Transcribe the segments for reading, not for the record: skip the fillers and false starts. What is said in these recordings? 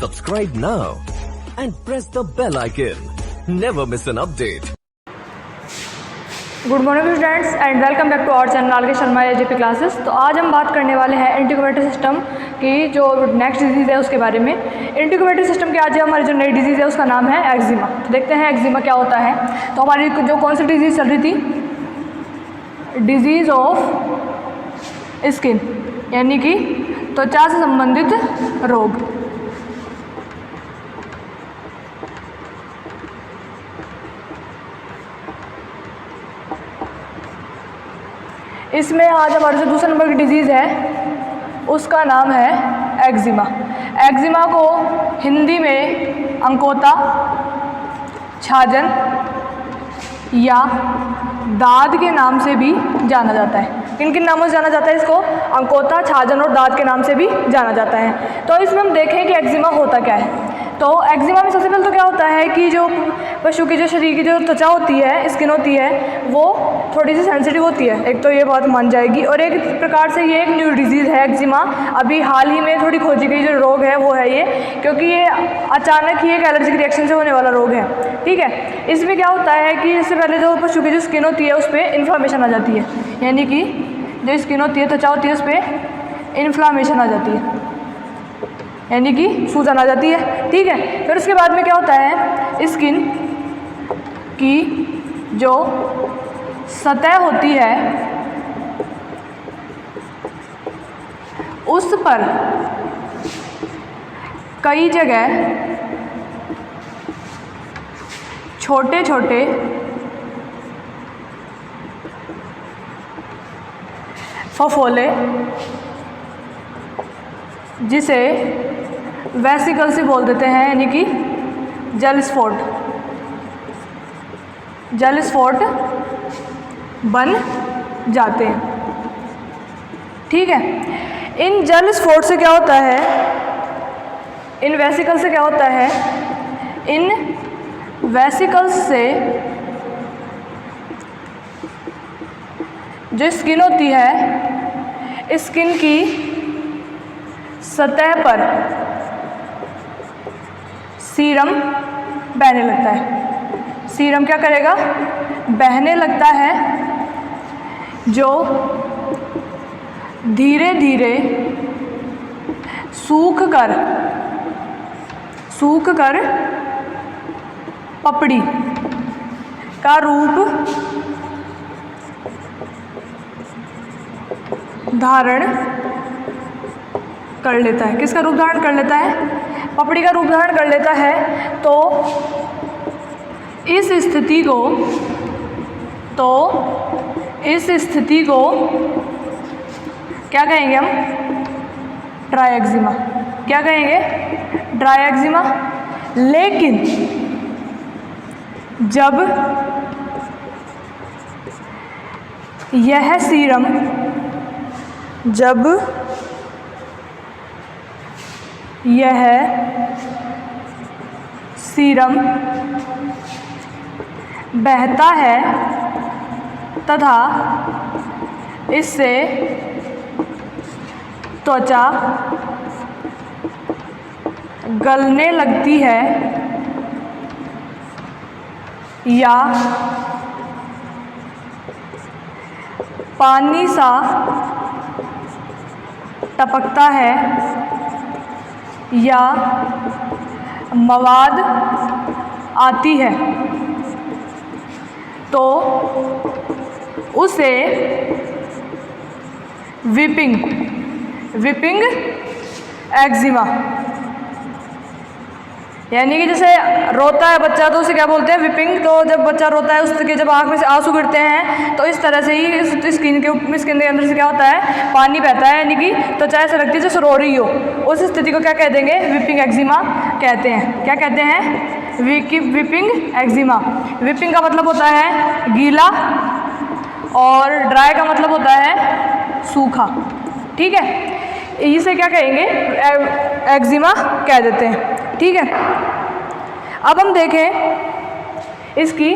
Subscribe now and press the bell icon. Never miss an update. Good morning students and welcome back to our channel R K Sharma AJP classes. तो आज हम बात करने वाले हैं integrated system की जो नेक्स्ट डिजीज़ है उसके बारे में। इंटीग्रेटेड सिस्टम की आज हमारी जो नई डिजीज़ है उसका नाम है एक्जिमा। तो देखते हैं एक्जिमा क्या होता है। तो हमारी जो कौन सी डिजीज़ चल रही थी, डिजीज़ ऑफ स्किन, यानी कि त्वचा से संबंधित रोग। इसमें आज हमारा जो दूसरा नंबर की डिजीज़ है उसका नाम है एक्जिमा। एक्जिमा को हिंदी में अंकोता, छाजन या दाद के नाम से भी जाना जाता है। किन किन नामों से जाना जाता है इसको? अंकोता, छाजन और दाद के नाम से भी जाना जाता है। तो इसमें हम देखें कि एक्जिमा होता क्या है। तो एक्जिमा में सबसे पहले तो क्या होता है कि जो पशु की जो शरीर की जो त्वचा होती है, स्किन होती है, वो थोड़ी सी सेंसिटिव होती है। एक तो ये बात मान जाएगी, और एक प्रकार से ये एक न्यू डिजीज़ है एक्जिमा। अभी हाल ही में थोड़ी खोजी गई जो रोग है वो है ये, क्योंकि ये अचानक ही एक एलर्जिक रिएक्शन से होने वाला रोग है। ठीक है, इसमें क्या होता है कि इससे पहले जो पशु की जो स्किन होती है उस पर इन्फ्लामेशन आ जाती है, यानी कि जो स्किन होती है, त्वचा होती है, उस पर इन्फ्लामेशन आ जाती है, यानी कि सूजन आ जाती है। ठीक है, फिर उसके बाद में क्या होता है, स्किन की जो सतह होती है उस पर कई जगह छोटे छोटे फफोले, जिसे वेसिकल से बोल देते हैं, यानी कि जल स्फोट बन जाते हैं। ठीक है, इन जल स्फोट से क्या होता है, इन वेसिकल से क्या होता है, इन वेसिकल्स से जो स्किन होती है, स्किन की सतह पर सीरम बहने लगता है। सीरम क्या करेगा? बहने लगता है, जो धीरे धीरे सूख कर पपड़ी का रूप धारण कर लेता है। किसका रूप धारण कर लेता है? पपड़ी का रूप धारण कर लेता है। तो इस स्थिति को क्या कहेंगे हम? Dry eczema. क्या कहेंगे? Dry eczema. लेकिन जब यह सीरम बहता है तथा इससे त्वचा गलने लगती है या पानी सा टपकता है या मवाद आती है, तो उसे वीपिंग एक्जिमा, यानी कि जैसे रोता है बच्चा तो उसे क्या बोलते हैं? वीपिंग। तो जब बच्चा रोता है उसके जब आँख में से आंसू गिरते हैं, तो इस तरह से ही स्किन के अंदर से क्या होता है? पानी बहता है, यानी कि त्वचा ऐसा लगती है जैसे रो रही हो। उस स्थिति को क्या कह देंगे? वीपिंग एक्जिमा कहते हैं। क्या कहते हैं? Weeping eczema. वीपिंग का मतलब होता है गीला और ड्राई का मतलब होता है सूखा। ठीक है, इसे क्या कहेंगे? एक्जिमा कह देते हैं। ठीक है, अब हम देखें इसकी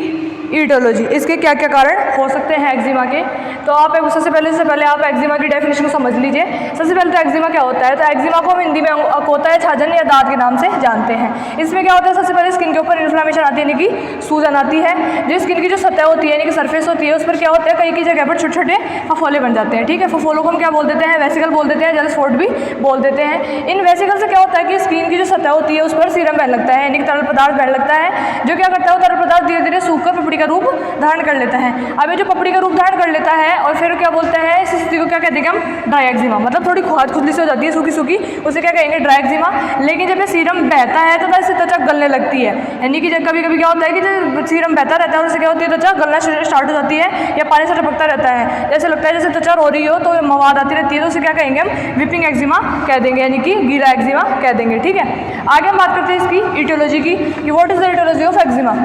ईटियोलॉजी, इसके क्या क्या कारण हो सकते हैं एक्जिमा के। तो आप सबसे पहले आप एक्जिमा की डेफिनेशन को समझ लीजिए। सबसे पहले तो एक्जिमा क्या होता है, तो एक्जिमा को हम हिंदी में अकोता या छाजन या दाद के नाम से जानते हैं। इसमें क्या होता है, सबसे पहले स्किन के ऊपर इन्फ्लेमेशन आती है, यानी कि सूजन आती है। जो स्किन की जो सतह होती है यानी कि सरफेस होती है, उस पर क्या होता है, कई की जगह पर छोटे छोटे फफोले बन जाते हैं। ठीक है, फफोलों को हम क्या बोल देते हैं, वेसिकल बोल देते हैं, जेलस स्पॉट भी बोल देते हैं। इन वेसिकल से क्या होता है कि स्किन की जो सतह होती है उस पर सीरम बहने लगता है, यानी कि तरल पदार्थ बहने लगता है, जो क्या करता है, वो तरल पदार्थ धीरे धीरे सूखकर पपड़ी का रूप धारण कर लेता है। अब ये जो पपड़ी का रूप धारण कर लेता है और फिर क्या बोलते हैं, इस स्थिति को क्या कहते हैं कि हम ड्राई एक्जिमा, मतलब थोड़ी खुजली से हो जाती है, सूखी सूखी, उसे क्या कहेंगे, ड्राई एक्जिमा। लेकिन जब ये सीरम बहता है तो इससे त्वचा गलने लगती है, यानी कि जब कभी कभी क्या होता है कि जब सीरम बहता रहता है उससे क्या होती है, त्वचा गलना स्टार्ट हो जाती है या पानी से टपकता रहता है, जैसे लगता है जैसे त्वचा रो रही हो, तो मवाद आती रहती है, तो उसे क्या कहेंगे हम, विपिंग एक्जिमा कह देंगे, यानी कि गीला एक्जिमा कह देंगे। ठीक है, आगे हम बात करते हैं इसकी ईटियोलॉजी की, कि what is the aetiology of eczema.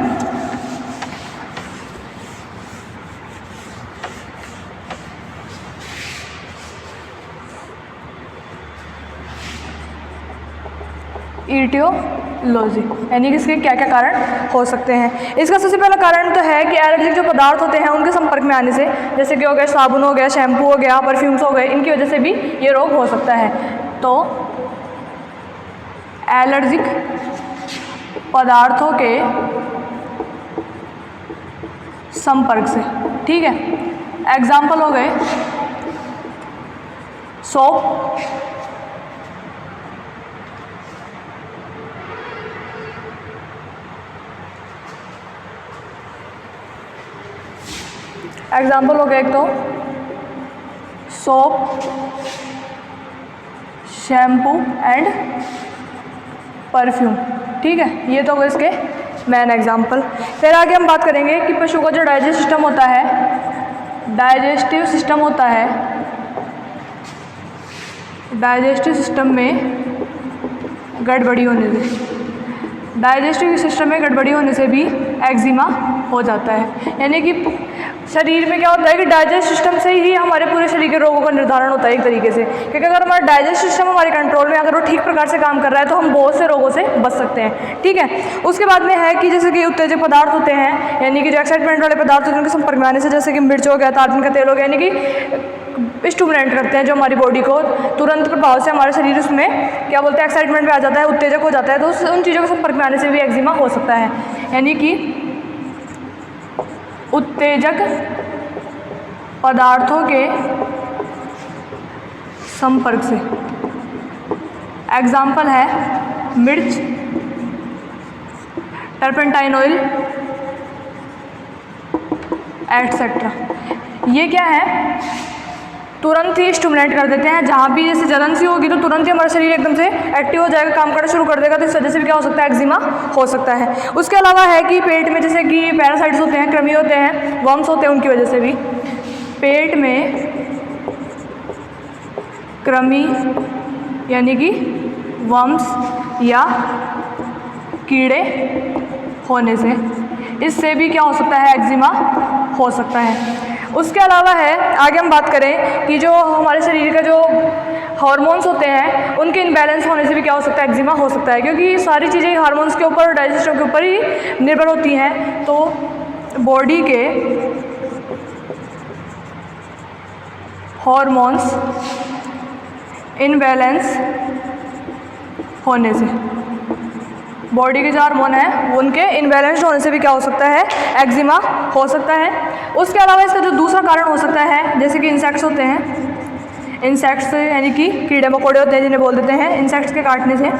Aetiology यानी कि इसके क्या क्या कारण हो सकते हैं। इसका सबसे पहला कारण तो है कि एलर्जिक जो पदार्थ होते हैं उनके संपर्क में आने से, जैसे कि हो गया साबुन हो गया, शैम्पू हो गया, परफ्यूम्स हो गए, इनकी वजह से भी ये रोग हो सकता है। तो एलर्जिक पदार्थों के संपर्क से, ठीक है, एग्जाम्पल हो गए सोप, एग्जाम्पल हो गया एक तो सोप, शैम्पू एंड परफ्यूम। ठीक है, ये तो हो गए इसके मेन एग्जाम्पल। फिर आगे हम बात करेंगे कि पशु का जो डाइजेस्ट सिस्टम होता है, डाइजेस्टिव सिस्टम होता है, डाइजेस्टिव सिस्टम में गड़बड़ी होने से, डाइजेस्टिव सिस्टम में गड़बड़ी होने से भी एक्जिमा हो जाता है। यानी कि शरीर में क्या होता है कि डाइजेस्ट सिस्टम से ही हमारे पूरे शरीर के रोगों का निर्धारण होता है एक तरीके से, क्योंकि अगर हमारा डाइजेस्ट सिस्टम हमारे कंट्रोल में, अगर वो ठीक प्रकार से काम कर रहा है तो हम बहुत से रोगों से बच सकते हैं। ठीक है, उसके बाद में है कि जैसे कि उत्तेजक पदार्थ होते हैं, यानी कि जो एक्साइटमेंट वाले पदार्थ होते हैं उनके संपर्क में आने से, जैसे कि मिर्च हो गया, तारपीन का तेल हो गया, यानी कि स्टिमुलेंट करते हैं जो हमारी बॉडी को, तुरंत प्रभाव से हमारे शरीर उसमें क्या बोलते हैं, एक्साइटमेंट में आ जाता है, उत्तेजक हो जाता है, तो उन चीज़ों के संपर्क में आने से भी एक्जिमा हो सकता है। यानी कि उत्तेजक पदार्थों के संपर्क से, एग्जाम्पल है मिर्च, टर्पेंटाइन ऑयल एटसेट्रा। ये क्या है, तुरंत ही स्टिमुलेट कर देते हैं, जहाँ भी जैसे जलन सी होगी तो तुरंत ही हमारा शरीर एकदम से एक्टिव हो जाएगा, काम करना शुरू कर देगा, तो इस वजह से भी क्या हो सकता है, एक्जिमा हो सकता है। उसके अलावा है कि पेट में जैसे कि पैरासाइट्स होते हैं, कृमि होते हैं, वर्म्स होते हैं, उनकी वजह से भी पेट में कृमि यानी कि वर्म्स या कीड़े होने से, इससे भी क्या हो सकता है, एक्जिमा हो सकता है। उसके अलावा है, आगे हम बात करें कि जो हमारे शरीर का जो हार्मोन्स होते हैं उनके इनबैलेंस होने से भी क्या हो सकता है, एक्जिमा हो सकता है, क्योंकि सारी चीज़ें हार्मोन्स के ऊपर और डाइजेशन के ऊपर ही निर्भर होती हैं। तो बॉडी के हार्मोन्स इनबैलेंस होने से, बॉडी के जो हार्मोन है वो उनके इनबैलेंस्ड होने से भी क्या हो सकता है, एक्जिमा हो सकता है। उसके अलावा इसका जो दूसरा कारण हो सकता है, जैसे कि इंसेक्ट्स होते हैं, इंसेक्ट्स यानी कि कीड़े मकोड़े होते हैं जिन्हें बोल देते हैं, इंसेक्ट्स के काटने से,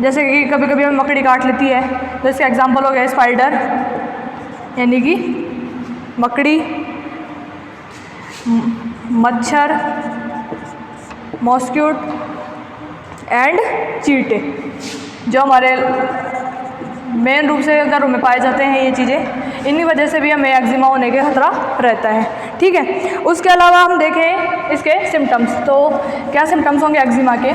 जैसे कि कभी कभी हमें मकड़ी काट लेती है, तो इसका एग्जाम्पल हो गया स्पाइडर यानी कि मकड़ी, मच्छर, मॉस्क्यूट एंड चींटे, जो हमारे मेन रूप से घरों में पाए जाते हैं ये चीज़ें, इन्हीं वजह से भी हमें एक्जिमा होने का खतरा रहता है। ठीक है, उसके अलावा हम देखें इसके सिम्टम्स, तो क्या सिम्टम्स होंगे एक्जिमा के।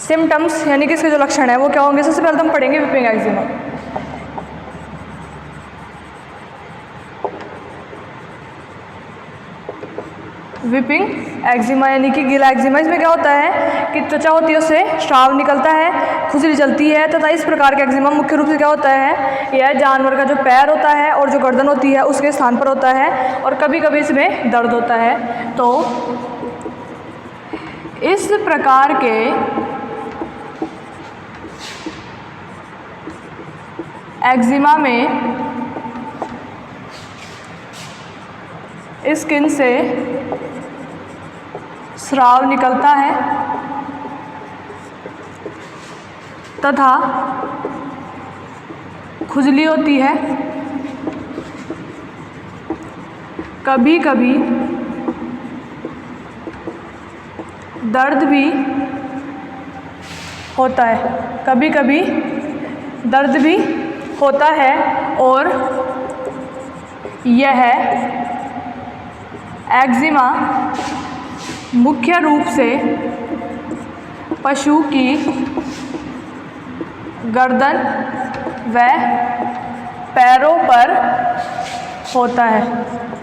सिम्टम्स यानी कि इसके जो लक्षण है वो क्या होंगे, सबसे पहले तो हम पढ़ेंगे विपिंग एक्जिमा। विपिंग एक्जिमा यानी कि गीला एक्जिमा। इसमें क्या होता है कि त्वचा होती है उससे स्राव निकलता है, खुजली जलती है तथा इस प्रकार का एक्जिमा मुख्य रूप से क्या होता है, यह जानवर का जो पैर होता है और जो गर्दन होती है उसके स्थान पर होता है और कभी कभी इसमें दर्द होता है। तो इस प्रकार के एक्जिमा में स्किन से स्राव निकलता है तथा खुजली होती है, कभी कभी दर्द भी होता है, कभी कभी दर्द भी होता है और यह एक्जिमा मुख्य रूप से पशु की गर्दन व पैरों पर होता है,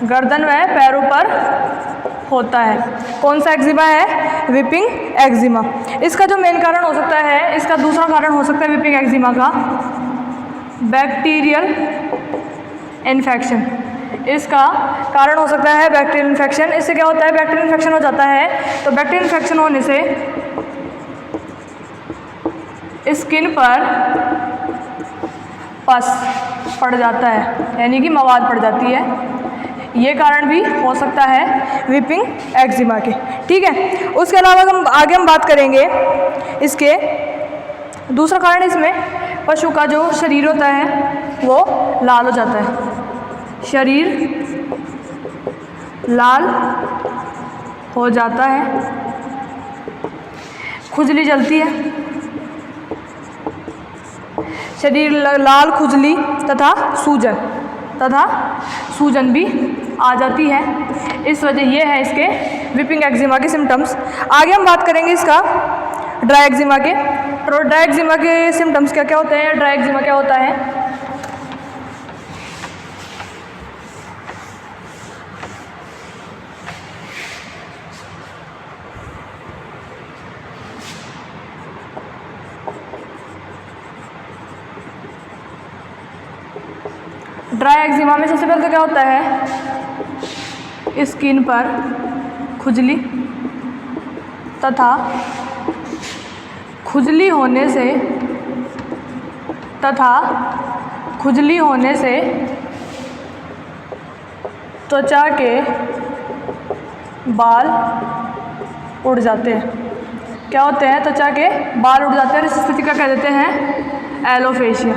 गर्दन व पैरों पर होता है। कौन सा एक्जिमा है, विपिंग एक्जिमा। इसका जो मेन कारण हो सकता है, इसका दूसरा कारण हो सकता है विपिंग एक्जिमा का बैक्टीरियल इन्फेक्शन। इसका कारण हो सकता है बैक्टीरियल इन्फेक्शन। इससे क्या होता है, बैक्टीरियल इन्फेक्शन हो जाता है तो बैक्टीरियल इन्फेक्शन होने से स्किन पर पस पड़ जाता है यानी कि मवाद पड़ जाती है। ये कारण भी हो सकता है विपिंग एक्जिमा के। ठीक है, उसके अलावा हम बात करेंगे इसके दूसरा कारण। इसमें पशु का जो शरीर होता है वो लाल हो जाता है, शरीर लाल हो जाता है, खुजली जलती है, शरीर लाल, खुजली तथा सूजन भी आ जाती है। इस वजह ये है इसके विपिंग एक्जिमा के सिम्टम्स। आगे हम बात करेंगे इसका ड्राई एक्जिमा के। तो ड्राई एक्जिमा के सिम्टम्स क्या क्या होते हैं, ड्राई एक्जिमा क्या होता है। ड्राई एक्जिमा में सबसे पहले तो क्या होता है, स्किन पर खुजली तथा खुजली होने से त्वचा के बाल उड़ जाते हैं। क्या होते हैं, त्वचा के बाल उड़ जाते हैं। इस स्थिति का कह देते हैं एलोफेशिया।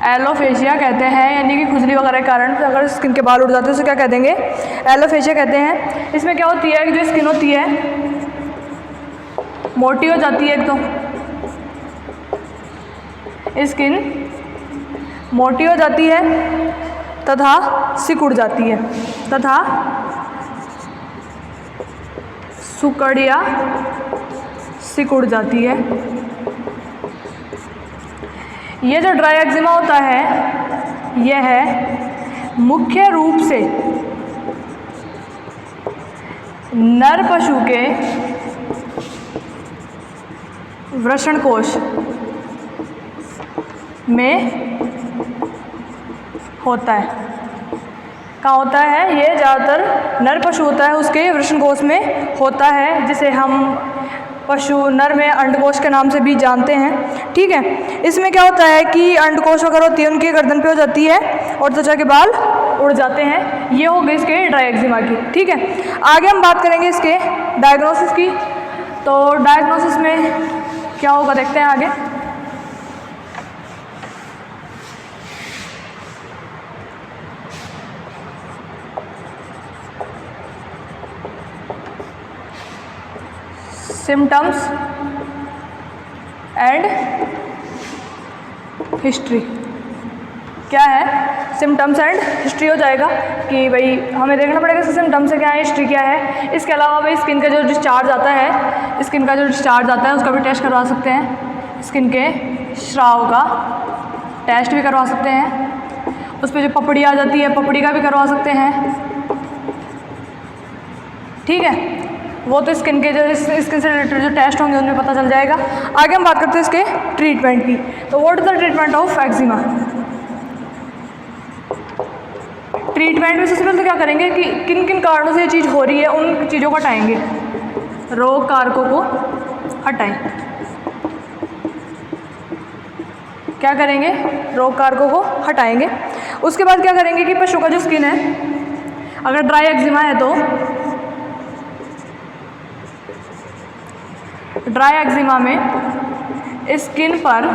एलोफेशिया कहते हैं, यानी कि खुजली वगैरह के कारण अगर स्किन के बाल उड़ जाते हैं उसे क्या कह देंगे, एलोफेशिया कहते हैं। इसमें क्या होती है कि जो स्किन होती है मोटी हो जाती है, एक तो स्किन मोटी हो जाती है तथा सिकुड़ जाती है तथा सुकड़िया सिकुड़ जाती है। ये जो ड्राई एक्जिमा होता है यह मुख्य रूप से नर पशु के वृषणकोश में होता है। कहाँ होता है, ये ज़्यादातर नर पशु होता है उसके वृषणकोश में होता है, जिसे हम पशु नर में अंडकोश के नाम से भी जानते हैं। ठीक है, इसमें क्या होता है कि अंडकोश वगैरह होती है उनकी गर्दन पे हो जाती है और त्वचा के बाल उड़ जाते हैं। ये हो गई इसके ड्राई एक्जिमा की। ठीक है, आगे हम बात करेंगे इसके डायग्नोसिस की। तो डायग्नोसिस में क्या होगा देखते हैं आगे। Symptoms and history. क्या है, सिम्टम्स एंड हिस्ट्री हो जाएगा कि भाई हमें देखना पड़ेगा इसके सिम्टम्स क्या है, हिस्ट्री क्या है। इसके अलावा भाई स्किन का जो डिस्चार्ज आता है उसका भी टेस्ट करवा सकते हैं। स्किन के स्राव का टेस्ट भी करवा सकते हैं। उस पर जो पपड़ी आ जाती है पपड़ी का भी करवा सकते हैं। ठीक है, वो तो स्किन के जो स्किन से रिलेटेड जो टेस्ट होंगे उनमें पता चल जाएगा। आगे हम बात करते हैं इसके ट्रीटमेंट की। तो what is the treatment of eczema? Treatment में सबसे पहले तो क्या करेंगे कि किन किन कारणों से ये चीज़ हो रही है उन चीज़ों को हटाएंगे, रोग कारकों को हटाएं। क्या करेंगे? रोग कारकों को हटाएंगे। उसके बाद क्या करेंगे कि पशु का जो स्किन है, अगर ड्राई एक्जिमा है तो ड्राई एक्जिमा में स्किन पर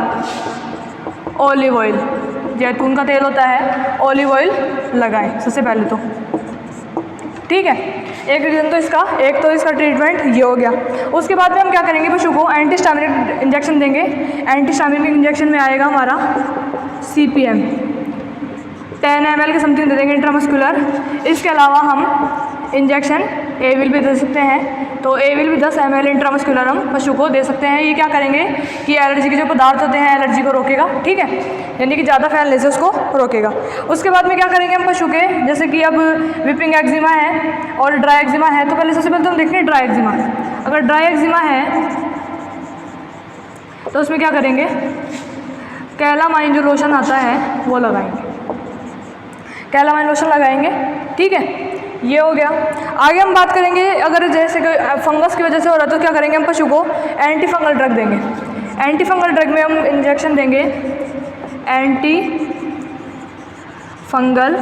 ऑलिव ऑयल, जैतून का तेल होता है, ऑलिव ऑयल लगाएं सबसे पहले तो। ठीक है, एक रीज़न तो इसका, एक तो इसका ट्रीटमेंट ये हो गया। उसके बाद में हम क्या करेंगे, पशु को एंटीहिस्टामिनिक इंजेक्शन देंगे। एंटीहिस्टामिनिक इंजेक्शन में आएगा हमारा CPM 10 ml के समथिंग दे देंगे इंट्रामस्कुलर। इसके अलावा हम इंजेक्शन एविल भी दे सकते हैं, तो एविल भी 10 ml इंट्रामस्कुलर हम पशु को दे सकते हैं। ये क्या करेंगे कि एलर्जी के जो पदार्थ होते हैं एलर्जी को रोकेगा। ठीक है, यानी कि ज़्यादा फैलने से उसको रोकेगा। उसके बाद में क्या करेंगे हम पशु के, जैसे कि अब विपिंग एक्जिमा है और ड्राई एक्जिमा है, तो पहले सबसे पहले तो हम देखेंगे ड्राई एक्जिमा। अगर ड्राई एक्जिमा है तो उसमें क्या करेंगे, कैलामाइन जो लोशन आता है वो लगाएंगे, कैलामाइन लोशन लगाएंगे। ठीक है, ये हो गया। आगे हम बात करेंगे, अगर जैसे कोई फंगस की वजह से हो रहा है तो क्या करेंगे हम पशु को एंटी फंगल ड्रग देंगे। एंटी फंगल ड्रग में हम इंजेक्शन देंगे anti fungal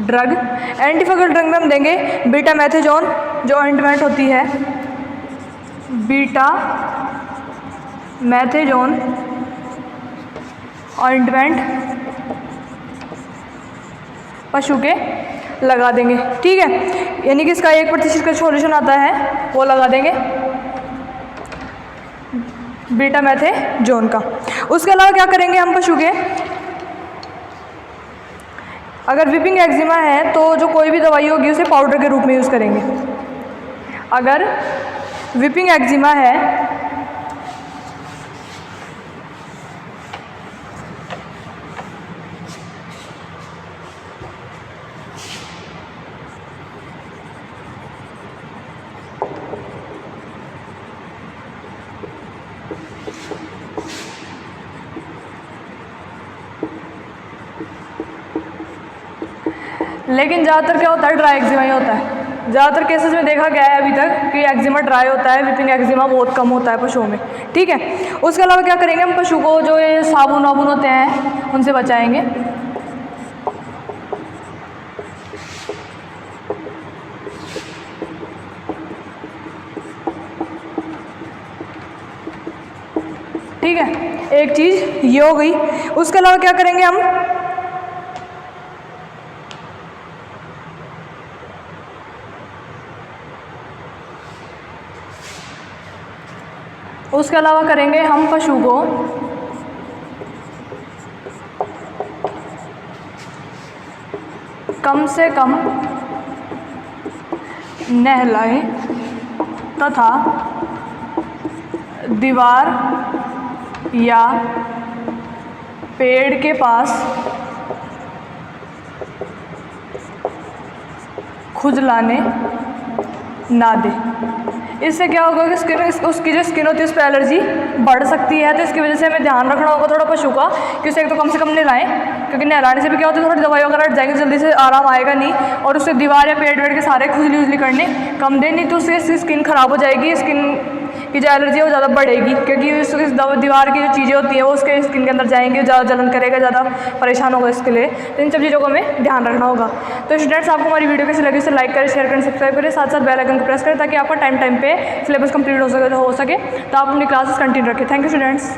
drug. Anti fungal drug में हम देंगे बीटा मैथेजोन जो ऑइंटमेंट होती है, बीटा मैथेजोन ऑइंटमेंट पशु के लगा देंगे। ठीक है, यानी कि इसका 1% का सॉल्यूशन आता है वो लगा देंगे बीटा मैथेजोन का। उसके अलावा क्या करेंगे हम पशु के, अगर विपिंग एक्जिमा है तो जो कोई भी दवाई होगी उसे पाउडर के रूप में यूज़ करेंगे। अगर विपिंग एक्जिमा है लेकिन ज़्यादातर क्या होता है, ड्राई एक्जिमा ही होता है। ज़्यादातर केसेस में देखा गया है अभी तक कि एक्जिमा ड्राई होता है, विपिंग एक्जिमा बहुत कम होता है पशुओं में। ठीक है, उसके अलावा क्या करेंगे हम पशु को जो ये साबुन वाबुन होते हैं उनसे बचाएंगे। ठीक है, एक चीज़ ये हो गई। उसके अलावा क्या करेंगे हम, उसके अलावा करेंगे हम पशु को कम से कम नहलाएं तथा दीवार या पेड़ के पास खुजलाने ना दे। इससे क्या होगा कि स्किन, उसकी जो स्किन होती है उस पर एलर्जी बढ़ सकती है। तो इसकी वजह से हमें ध्यान रखना होगा थोड़ा पशु का कि उसे एक तो कम से कम नहलाएं, क्योंकि नहलाने से भी क्या होता है थोड़ी दवाई वगैरह हट जाएंगे, जल्दी से आराम आएगा नहीं। और उससे दीवार या पेड़ वेड़ के सारे खुजली उजली करने कम दें, नहीं तो उससे स्किन ख़राब हो जाएगी, स्किन की जो एलर्जी है वो ज़्यादा बढ़ेगी, क्योंकि इस दीवार की जो चीज़ें होती हैं वो उसके स्किन के अंदर जाएंगी, ज़्यादा जलन करेगा, ज़्यादा परेशान होगा इसके लिए। तो इन सब चीज़ों को हमें ध्यान रखना होगा। तो स्टूडेंट्स, आपको हमारी वीडियो कैसी लगी उसे लाइक करें, शेयर करें, सब्सक्राइब करें, साथ साथ बेल आइकन को प्रेस करें ताकि आपका टाइम पे सिलेबस कंप्लीट हो सके। तो आप अपनी क्लासेस कंटिन्यू रखें। Thank you students.